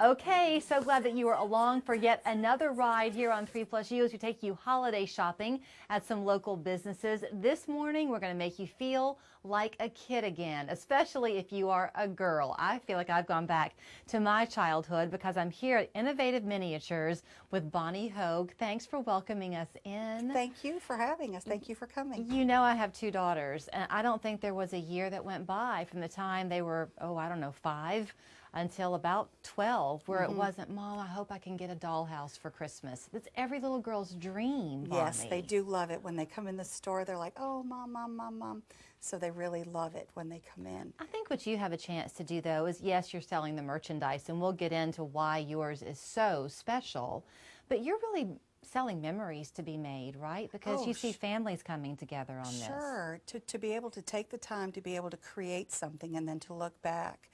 Okay, so glad that you are along for yet another ride here on 3 Plus U as we take you holiday shopping at some local businesses. This morning, we're going to make you feel like a kid again, especially if you are a girl. I feel like I've gone back to my childhood because I'm here at Innovative Miniatures with Bonnie Hogue. Thanks for welcoming us in. Thank you for having us. Thank you for coming. You know, I have 2 daughters, and I don't think there was a year that went by from the time they were, I don't know, 5 until about 12, where it wasn't, Mom, I hope I can get a dollhouse for Christmas. That's every little girl's dream, Bonnie. Yes, they do love it. When they come in the store, they're like, oh, Mom, Mom, Mom, Mom. So they really love it when they come in. I think what you have a chance to do, though, is yes, you're selling the merchandise, and we'll get into why yours is so special, but you're really selling memories to be made, right? Because you see families coming together on this. Sure, to be able to take the time to be able to create something and then to look back.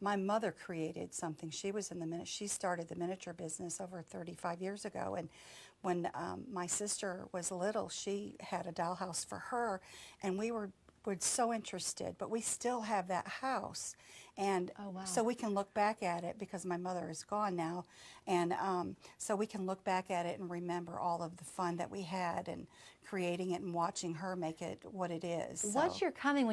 My mother created something. She started the miniature business over 35 years ago, and when my sister was little, she had a dollhouse for her, and we were so interested, but we still have that house, and so we can look back at it because my mother is gone now, and so we can look back at it and remember all of the fun that we had and creating it and watching her make it what it is. When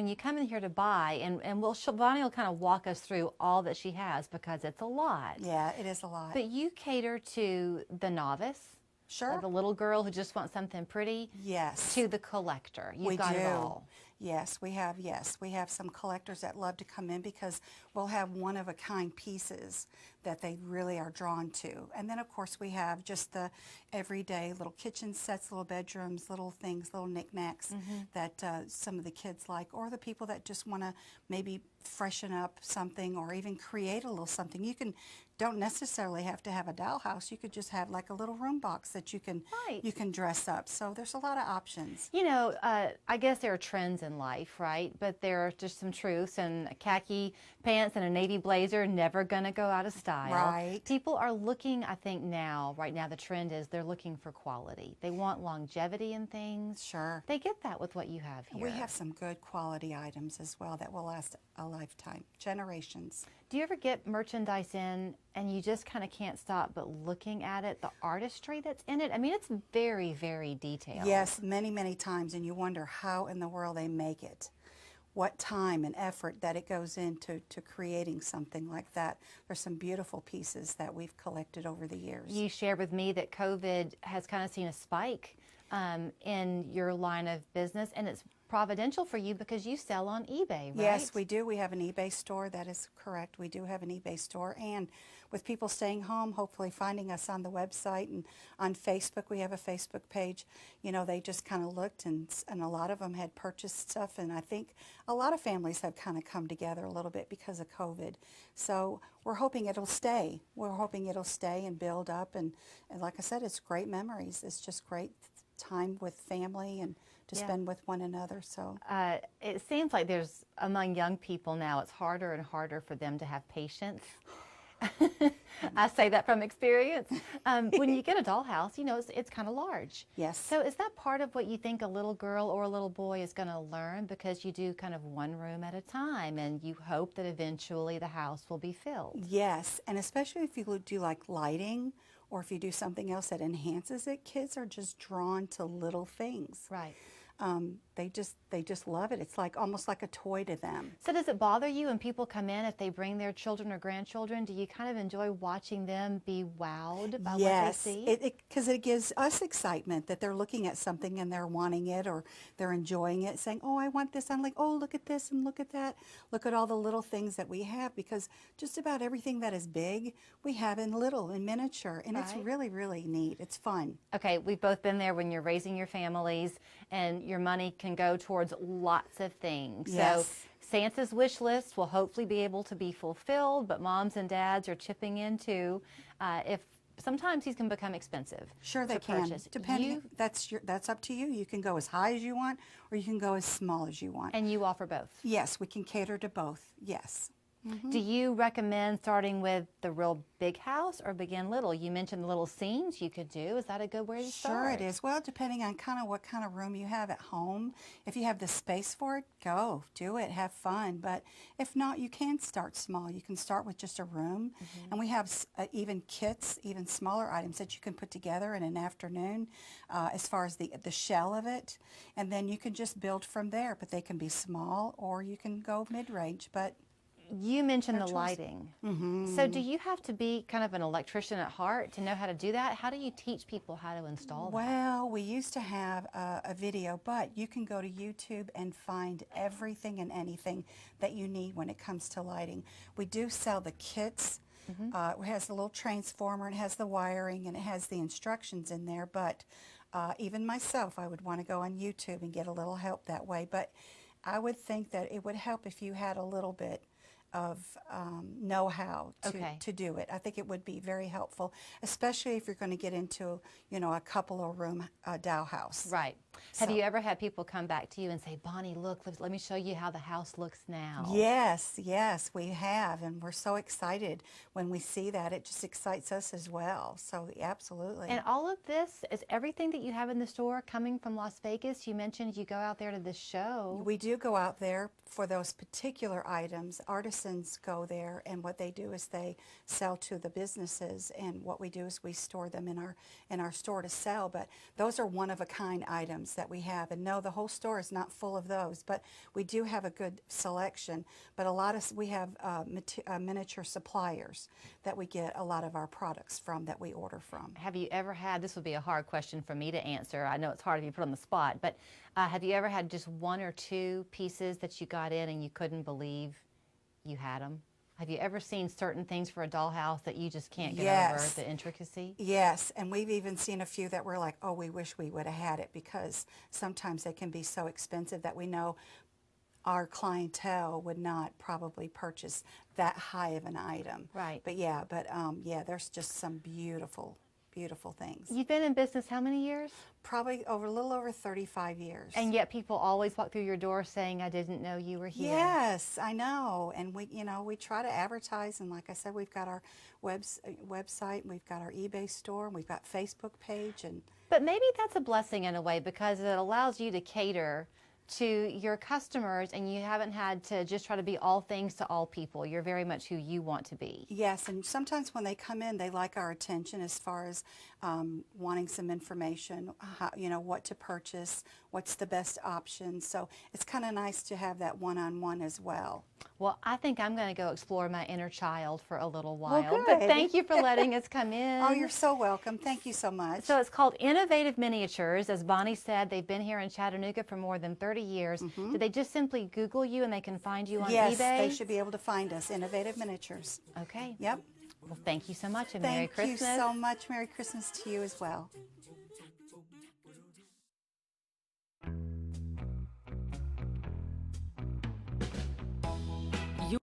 you come in here to buy, and Bonnie will kind of walk us through all that she has because it's a lot. Yeah, it is a lot. But you cater to the novice. Sure. The little girl who just wants something pretty. Yes. To the collector. You've got it all. Yes, we have some collectors that love to come in because we'll have one-of-a-kind pieces that they really are drawn to. And then, of course, we have just the everyday little kitchen sets, little bedrooms, little things, little knickknacks that some of the kids like, or the people that just want to maybe freshen up something or even create a little something. Don't necessarily have to have a dollhouse. You could just have like a little room box that you can dress up. So there's a lot of options. You know, I guess there are trends in life, right? But there are just some truths, and khaki pants and a navy blazer never gonna go out of style. Right. People are looking, I think right now the trend is they're looking for quality. They want longevity in things. Sure. They get that with what you have here. We have some good quality items as well that will last a lifetime, generations. Do you ever get merchandise in and you just kind of can't stop but looking at it, the artistry that's in it? I mean, it's very, very detailed. Yes, many, many times, and you wonder how in the world they make it. What time and effort that it goes into creating something like that. There's some beautiful pieces that we've collected over the years. You shared with me that COVID has kind of seen a spike in your line of business, and it's providential for you because you sell on eBay, right? Yes, we do. We have an eBay store. That is correct. We do have an eBay store. And with people staying home, hopefully finding us on the website and on Facebook, we have a Facebook page. You know, they just kind of looked, and a lot of them had purchased stuff. And I think a lot of families have kind of come together a little bit because of COVID. So we're hoping it'll stay. We're hoping it'll stay and build up. And like I said, it's great memories. It's just great time with family and to spend with one another. So it seems like there's, among young people now, it's harder and harder for them to have patience. I say that from experience. When you get a dollhouse, you know, it's kind of large. Yes. So is that part of what you think a little girl or a little boy is going to learn, because you do kind of one room at a time and you hope that eventually the house will be filled? Yes, and especially if you do like lighting, or if you do something else that enhances it, kids are just drawn to little things. Right. They just love it. It's like almost like a toy to them. So does it bother you when people come in, if they bring their children or grandchildren? Do you kind of enjoy watching them be wowed by what they see? Yes, because it gives us excitement that they're looking at something and they're wanting it, or they're enjoying it, saying, oh, I want this. I'm like, oh, look at this and look at that. Look at all the little things that we have, because just about everything that is big, we have in miniature, and it's really, really neat. It's fun. Okay, we've both been there when you're raising your families and your money can go towards lots of things. Yes. So Santa's wish list will hopefully be able to be fulfilled, but moms and dads are chipping in too. If sometimes these can become expensive. Sure, they can. Depending, that's up to you. You can go as high as you want, or you can go as small as you want. And you offer both. Yes, we can cater to both. Yes. Do you recommend starting with the real big house or begin little? You mentioned the little scenes you could do. Is that a good way to start? Sure it is. Well, depending on kind of what kind of room you have at home. If you have the space for it, go, do it, have fun. But if not, you can start small. You can start with just a room. And we have even kits, even smaller items that you can put together in an afternoon as far as the shell of it. And then you can just build from there. But they can be small or you can go mid-range. But you mentioned the choice. lighting. So do you have to be kind of an electrician at heart to know how to do that? How do you teach people how to install that? Well, we used to have a video, but you can go to YouTube and find everything and anything that you need when it comes to lighting. We do sell the kits. It has a little transformer, it has the wiring, and it has the instructions in there, but even myself, I would want to go on YouTube and get a little help that way. But I would think that it would help if you had a little bit of know-how to do it. I think it would be very helpful, especially if you're going to get into, you know, a couple of room dollhouse. Right. Have you ever had people come back to you and say, Bonnie, look, let me show you how the house looks now? Yes, yes, we have, and we're so excited when we see that. It just excites us as well, so absolutely. And all of this, is everything that you have in the store coming from Las Vegas? You mentioned you go out there to this show. We do go out there for those particular items. Artisans go there, and what they do is they sell to the businesses, and what we do is we store them in our store to sell. But those are one-of-a-kind items that we have, and no, the whole store is not full of those, but we do have a good selection. But we have miniature suppliers that we get a lot of our products from, that we order from. Have you ever had, this would be a hard question for me to answer, I know it's hard to be put on the spot, but have you ever had just one or two pieces that you got in and you couldn't believe you had them? Have you ever seen certain things for a dollhouse that you just can't get over the intricacy? Yes, and we've even seen a few that we're like, oh, we wish we would have had it, because sometimes they can be so expensive that we know our clientele would not probably purchase that high of an item. Right. But yeah, there's just some beautiful, beautiful things. You've been in business how many years? Probably a little over 35 years. And yet people always walk through your door saying, I didn't know you were here. Yes, I know. And we try to advertise, and like I said, we've got our website, we've got our eBay store, and we've got Facebook page. But maybe that's a blessing in a way, because it allows you to cater to your customers, and you haven't had to just try to be all things to all people. You're very much who you want to be. Yes, and sometimes when they come in, they like our attention as far as wanting some information, what to purchase, what's the best option. So it's kind of nice to have that one-on-one as well. Well, I think I'm going to go explore my inner child for a little while. Well, but good. thank you for letting us come in. Oh, you're so welcome. Thank you so much. So it's called Innovative Miniatures. As Bonnie said, they've been here in Chattanooga for more than 30 years. Did they just simply Google you and they can find you on eBay? Yes, they should be able to find us, Innovative Miniatures. Okay. Yep. Well, thank you so much, and Merry Christmas. Thank you so much. Merry Christmas to you as well.